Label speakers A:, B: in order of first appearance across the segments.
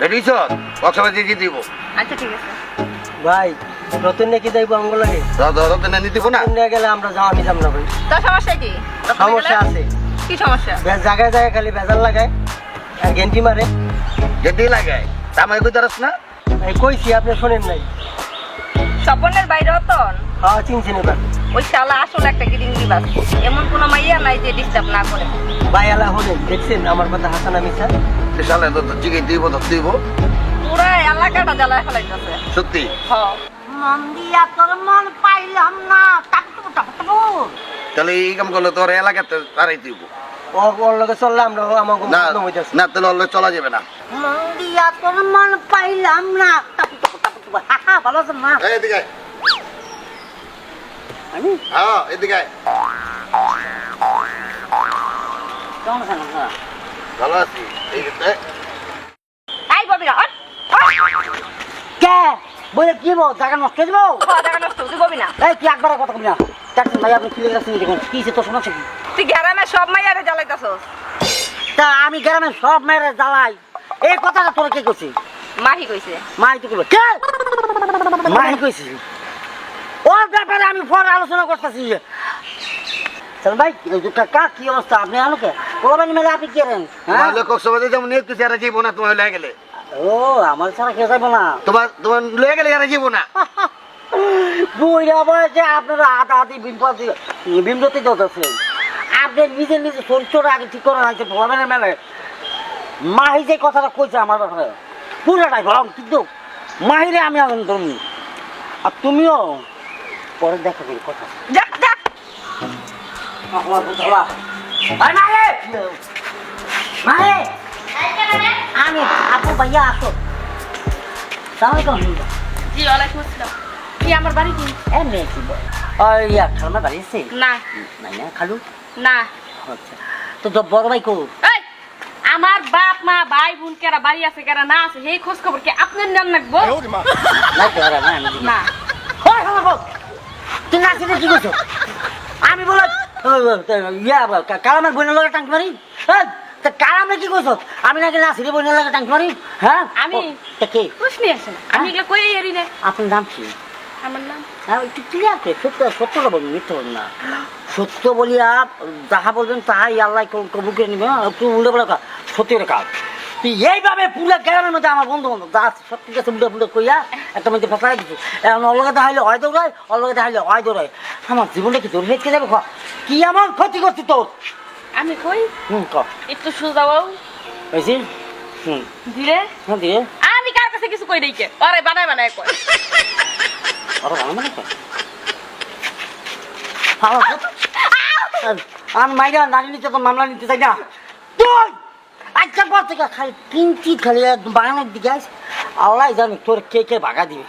A: Ready ছ কক্সবাজার দিয়ে দিব।
B: আচ্ছা ঠিক আছে
C: ভাই রতন নাকি যাইবো আমগুলোকে
A: রতন এনে দিব না
C: নিয়ে গেলে আমরা যাও আমি যাব না ভাই
B: তো সমস্যা কি
C: সমস্যা আছে
B: কি সমস্যা
C: জায়গায় জায়গায় খালি ভেজাল লাগায় আর গেঞ্জি মারে
A: গেন্দি লাগায় তামাই কই দাঁড়াস না
C: এই কইছি আপনি শোনেন নাই
B: স্বপনের বাইরে রতন
C: হ্যাঁ চিনছেন এবার
B: ওই শালা আসলে একটা গিরিঙ্গি বাস এমন কোনো মাইয়া নাই যে ডিস্টার্ব না করে
C: ভাই আলা হলেন দেখছেন আমার কথা হাসানা মিশা
A: শালা তো জিগে দিব তো দিব
B: পুরা এলাকাটা জ্বালায় ফেলাইতেছে
A: সত্যি
B: হ
D: মন দিয়া তোর মন পাইলাম না টাকটুকু টাকটুকু
A: তাহলে এই কাম করলে তোর এলাকাতে তারাই দিব
C: ওর লগে চললে আমরা আমাকে
A: না
C: বদনাম হইতাছে
A: না তাহলে অল্লে চলা যাবে না
D: মন দিয়া তোর মন পাইলাম না টাকটুকু টাকটুকু হাহা ভালো আছেন না
A: এই এদিকে আয়।
D: আমি
A: হ্যাঁ এদিকে আয়।
D: কেমন আছেন আপনারা
A: ভালো আছি এই যে
B: এই ববিরা হট
D: কে বলে কি বল জায়গা নষ্ট করে দেবো
B: দেখা নষ্ট তুই ববি না
D: এই তুই একবার কথা বলি না দেখছেন ভাই আপনি ফিরে যাচ্ছেন দেখুন কি সে তোর সমস্যা কি
B: তুই গ্রামে সব মাইয়ারে জ্বালাইতেছস
D: তা আমি গ্রামের সব মেয়েরা জ্বালাই এই কথাটা তোর কে করছি
B: মাহি কইছে
D: মাই তো করবো কে মাই কইছি ওর ব্যাপারে আমি পরে আলোচনা করতেছি চল ভাই কাকা কি অবস্থা আপনি আলো কে কোলাবানি মেলে আপনি কি করেন হ্যাঁ
A: তোমার কক্সবাজার যেমন নিয়ে তুই আর যাইব না তোমার লয়ে গেলে
D: ও আমার ছাড়া কে যাবো না
A: তোমার তোমার লয়ে গেলে আর যাইব না
D: বুইরা বয়সে আপনারা হাতে হাতে বিম্পতি দোতেছেন আপনি নিজে নিজে চরিত্রটা আগে ঠিক করে রাখছে ভগবানের মেলে মাহি যে কথাটা কইছে আমার ব্যাপারে পুরোটাই ভরম কিন্তু মাহিরে আমি আনন্দ ধরুন আর তুমিও পরে দেখা করি কথা
B: যা যা
D: আমি আপু ভাইয়া আসো সালামালাইকুম
B: জি ওয়ালাইকুম আসসালাম কি আমার বাড়ি কি
D: এমনি কি ওই খালামা বাড়ি আছে
B: না
D: নাই না খালু
B: না
D: আচ্ছা তো বড় ভাই কো
B: এই আমার বাপ মা ভাই বোন কেরা বাড়ি আছে কেরা না আছে এই খোঁজ খবর কি আপনার নাম রাখবো
D: নাই তো না আমি
B: না
D: ওই খালা বল তুই না চিনে কি করছো আমি বলে কালামের বোনের লগে টাঙ্কি মারি হ্যাঁ তা কালামে কি করছো আমি নাকি না চিনি বোনের লগে টাঙ্কি মারি হ্যাঁ
B: আমি
D: তা কে
B: প্রশ্ন আছে না আমি এগুলো কই এরি না
D: আপনার নাম কি
B: আমার নাম
D: হ্যাঁ একটু ক্লিয়ার করে সত্যটা বলুন মিথ্যে বলুন না সত্য বলিয়া যাহা বলবেন তাহাই আল্লাহ কবুল করে নিবে একটু উল্টে বলে সত্যি কাজ তুই এইভাবে পুরো গ্রামের মধ্যে আমার বন্ধু বান্ধব যা সত্যি কাছে উল্টে পুল্টে কইয়া একটা মধ্যে ফেসাই দিচ্ছি এখন অলগে দেখাইলে হয় দৌড়ায় অলগে দেখাইলে হয় দৌড়ায় আমার জীবনটা কি দৌড়ে রেখে যাবে কি এমন ক্ষতি করছি তোর
B: আমি কই
D: ক
B: একটু সুজাও
D: হয়েছি
B: ধীরে
D: হ্যাঁ দিয়ে
B: আমি কার কাছে কিছু কই দেইকে আরে বানায় বানায় কই
D: আরে ভালো মানে আমি মাইরা নারী নিতে তো মামলা নিতে চাই না তুই আচ্ছা পর থেকে খালি কিঞ্চিত খালি বাগানের দিকে আস আল্লাহ জানি তোর কে কে ভাগা দিবে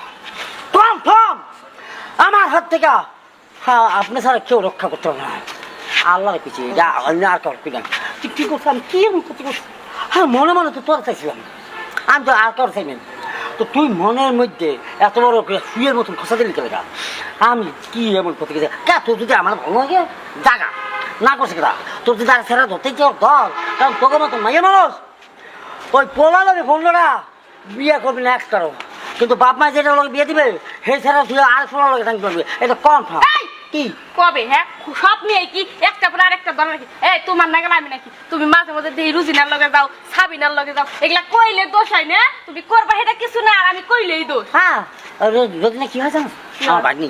D: থম থম আমার হাত থেকে হ্যাঁ আপনি ছাড়া কেউ রক্ষা করতে হবে না আল্লাহর পিছিয়ে যা অন্য আর কারোর পিছনে তুই কী করছি আমি কি এমন ক্ষতি করছি হ্যাঁ মনে মনে তো তোর চাইছিলাম আমি তো আর কারোর চাইনি তো তুই মনের মধ্যে এত বড় শুয়ের মতন খসা দিলি কেন আমি কি এমন ক্ষতি করছি কে তোর যদি আমার ভালো লাগে জাগা না করছে কেটা তোর যদি আর সেরা ধরতে চাও ধর কারণ তোকে মতন মাইয়া মানুষ ওই পোলা লাগে বন্ধুরা বিয়ে করবি না এক কারো কিন্তু বাপ মা যেটা লোক বিয়ে দিবে সেই সেরা তুই আর পোলা লাগে টাঙ্কি পারবি এটা কনফার্ম কি
B: কবে হ্যাঁ সব নিয়ে কি একটা পর আরেকটা ধরে নাকি এই তোমার না গেলে আমি নাকি তুমি মাঝে মাঝে দেখি রুজিনার লগে যাও সাবিনার লগে যাও এগুলা কইলে দোষ হয় না তুমি করবা সেটা কিছু না আর আমি কইলেই দোষ
D: হ্যাঁ রোদিনা কি হয় জানো আমার বাগনি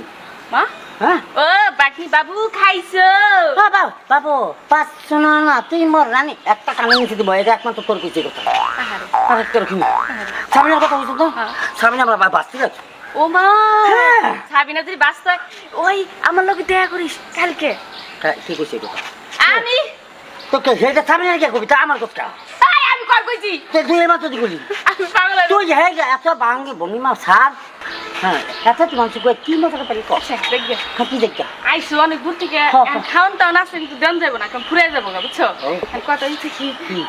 B: মা
D: হ্যাঁ
B: ও বাকি বাবু খাইছো
D: বাবা বাবু পাঁচশো না তুই মর রানি একটা কানে নিচে দিব এটা একমাত্র তোর কিছু কথা আর একটা রকম সামিনার কথা বলছো তো সামিনা বাবা বাঁচতে যাচ্ছে
B: ও মা
D: হ্যাঁ।
B: সাবিনা যদি বাঁচতে ওই আমার লগে দেখা করিস কালকে
D: কি করছে এটা
B: আমি
D: তোকে সেটা সামিনার কে কবি তা আমার কথা
B: এই আমি কর কইছি
D: তুই মাত্র দিগুলি
B: আমি পাগল হয়ে
D: তুই হ্যাঁ এত বাঙ্গি বনিমা সার হ্যাঁ এত তুই মানুষ কি মজা পারি
B: গেছি দেখবে
D: কি দেখা
B: আইসো অনেক দূর থেকে
D: হ্যাঁ, হ্যাঁ।
B: খাওয়ান টাউন আসলে কিন্তু দেন যাবো না কারণ ফুরে যাবো না বুঝছো
D: ও।
B: আর কত ইচ্ছে কি